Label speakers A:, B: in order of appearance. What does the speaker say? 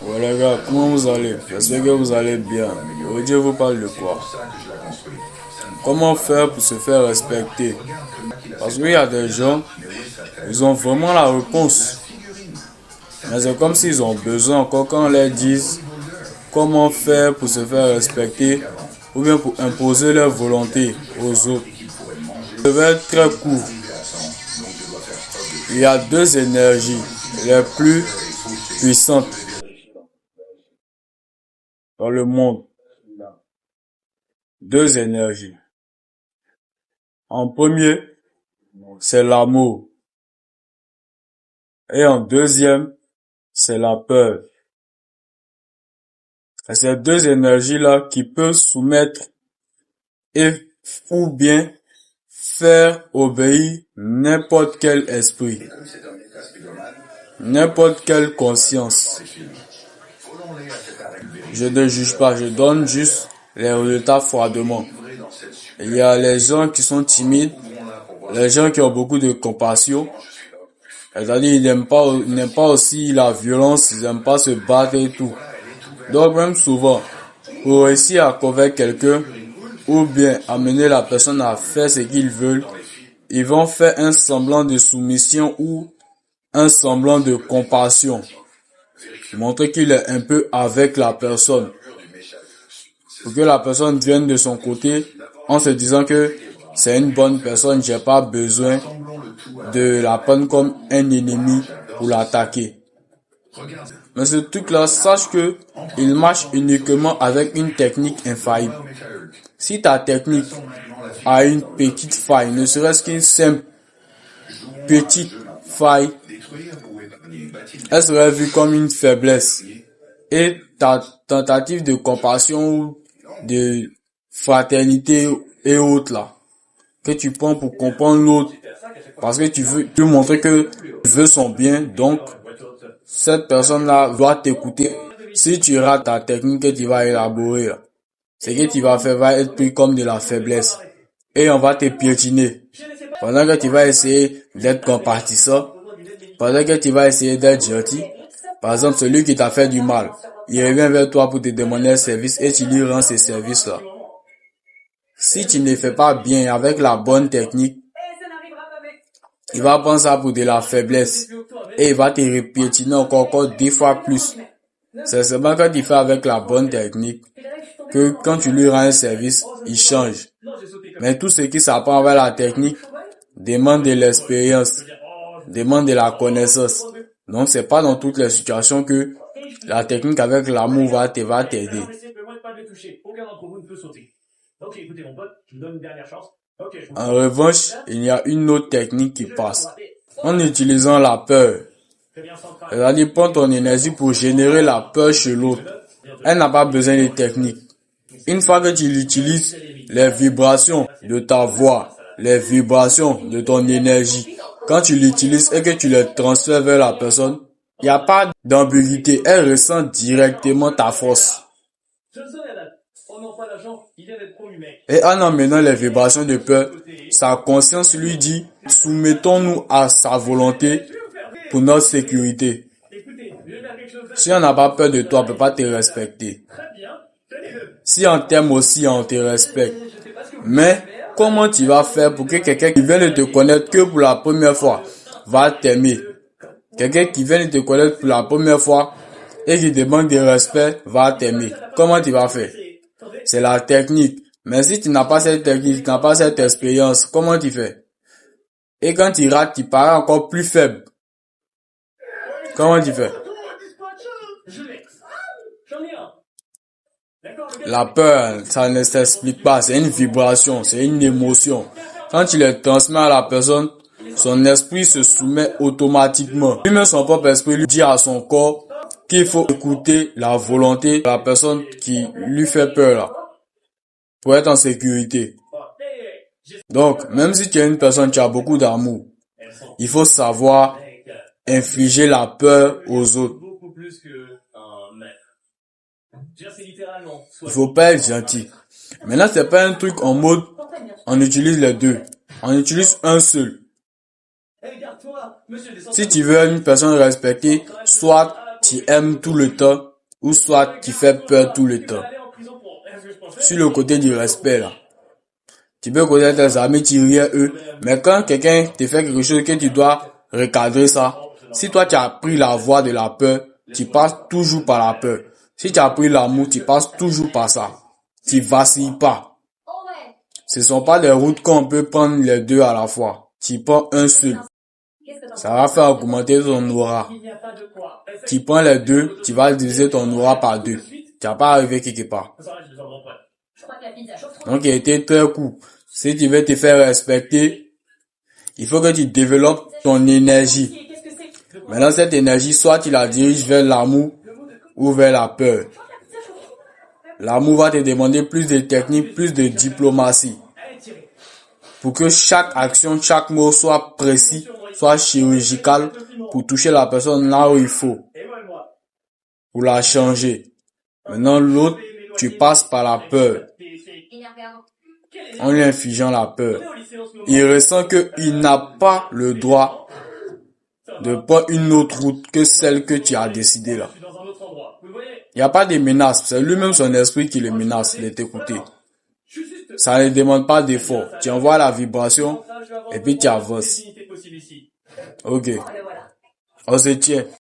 A: Ouais les gars, comment vous allez? J'espère que vous allez bien. Aujourd'hui, je vous parle de quoi? Comment faire pour se faire respecter? Parce qu'il y a des gens, ils ont vraiment la réponse. Mais c'est comme s'ils ont besoin encore qu'on leur dise comment faire pour se faire respecter ou bien pour imposer leur volonté aux autres. Je vais être très court. Il y a deux énergies les plus puissantes dans le monde. Deux énergies. En premier, c'est l'amour. Et en deuxième, c'est la peur. C'est ces deux énergies-là qui peuvent soumettre et ou bien faire obéir n'importe quel esprit, n'importe quelle conscience. Je ne juge pas, je donne juste les résultats froidement. Il y a les gens qui sont timides, les gens qui ont beaucoup de compassion, c'est-à-dire ils n'aiment pas aussi la violence, ils n'aiment pas se battre et tout. Donc même souvent, pour réussir à convaincre quelqu'un ou bien amener la personne à faire ce qu'ils veulent, ils vont faire un semblant de soumission ou un semblant de compassion. Montrer qu'il est un peu avec la personne. Pour que la personne vienne de son côté en se disant que c'est une bonne personne, j'ai pas besoin de la prendre comme un ennemi pour l'attaquer. Mais ce truc-là, sache que il marche uniquement avec une technique infaillible. Si ta technique a une petite faille, ne serait-ce qu'une simple petite faille, elle serait vue comme une faiblesse. Et ta tentative de compassion ou de fraternité et autres là, que tu prends pour comprendre l'autre, parce que tu veux montrer que tu veux son bien, donc cette personne-là doit t'écouter. Si tu rates ta technique que tu vas élaborer, là, ce que tu vas faire va être pris comme de la faiblesse. Et on va te piétiner. Pendant que tu vas essayer d'être compatissant, pendant que tu vas essayer d'être gentil, par exemple, celui qui t'a fait du mal, il revient vers toi pour te demander un service et tu lui rends ce service-là. Si tu ne fais pas bien avec la bonne technique, il va prendre ça pour de la faiblesse et il va te piétiner encore 2 fois plus. C'est seulement quand tu fais avec la bonne technique que quand tu lui rends un service, il change. Mais tout ce qui s'apprend avec la technique demande de l'expérience, demande de la connaissance. Donc c'est pas dans toutes les situations que la technique avec l'amour va t'aider. En revanche, il y a une autre technique qui passe. En utilisant la peur. C'est-à-dire, prends ton énergie pour générer la peur chez l'autre. Elle n'a pas besoin de technique. Une fois que tu l'utilises, les vibrations de ta voix, les vibrations de ton énergie, quand tu l'utilises et que tu les transfères vers la personne, il n'y a pas d'ambiguïté. Elle ressent directement ta force. Et en emmenant les vibrations de peur, sa conscience lui dit, soumettons-nous à sa volonté pour notre sécurité. Si on n'a pas peur de toi, on ne peut pas te respecter. Si on t'aime aussi, on te respecte. Mais comment tu vas faire pour que quelqu'un qui vient de te connaître que pour la première fois va t'aimer? Quelqu'un qui vient de te connaître pour la première fois et qui demande du respect va t'aimer. Comment tu vas faire? C'est la technique. Mais si tu n'as pas cette technique, tu n'as pas cette expérience, comment tu fais? Et quand tu rates, tu parais encore plus faible. Comment tu fais? La peur, ça ne s'explique pas, c'est une vibration, c'est une émotion. Quand tu les transmets à la personne, son esprit se soumet automatiquement. Lui-même, son propre esprit lui dit à son corps qu'il faut écouter la volonté de la personne qui lui fait peur là, pour être en sécurité. Donc, même si tu es une personne qui a beaucoup d'amour, il faut savoir infliger la peur aux autres. Il faut pas être gentil. Maintenant, c'est pas un truc en mode, on utilise les deux. On utilise un seul. Si tu veux une personne respectée, soit tu aimes tout le temps, ou soit tu fais peur tout le temps. Sur le côté du respect, là, tu peux connaître tes amis, tu ris eux, mais quand quelqu'un te fait quelque chose que tu dois recadrer ça, si toi tu as pris la voie de la peur, tu passes toujours par la peur. Si tu as pris l'amour, tu passes toujours par ça. Tu vacilles pas. Ce sont pas des routes qu'on peut prendre les deux à la fois. Tu prends un seul. Ça va faire augmenter ton aura. Tu prends les deux, tu vas diviser ton aura par deux. Tu vas pas arriver quelque part. Donc, il était très court. Si tu veux te faire respecter, il faut que tu développes ton énergie. Maintenant, cette énergie, soit tu la diriges vers l'amour ou vers la peur. L'amour va te demander plus de technique, plus de diplomatie. Pour que chaque action, chaque mot soit précis, soit chirurgical pour toucher la personne là où il faut. Pour la changer. Maintenant, l'autre, tu passes par la peur. En lui infligeant la peur. Il ressent qu'il n'a pas le droit de prendre une autre route que celle que tu as décidée là. Il n'y a pas de menace. C'est lui-même son esprit qui le menace de t'écouter. Ça ne demande pas d'effort. Tu envoies la vibration et puis tu avances. Ok. On se tient.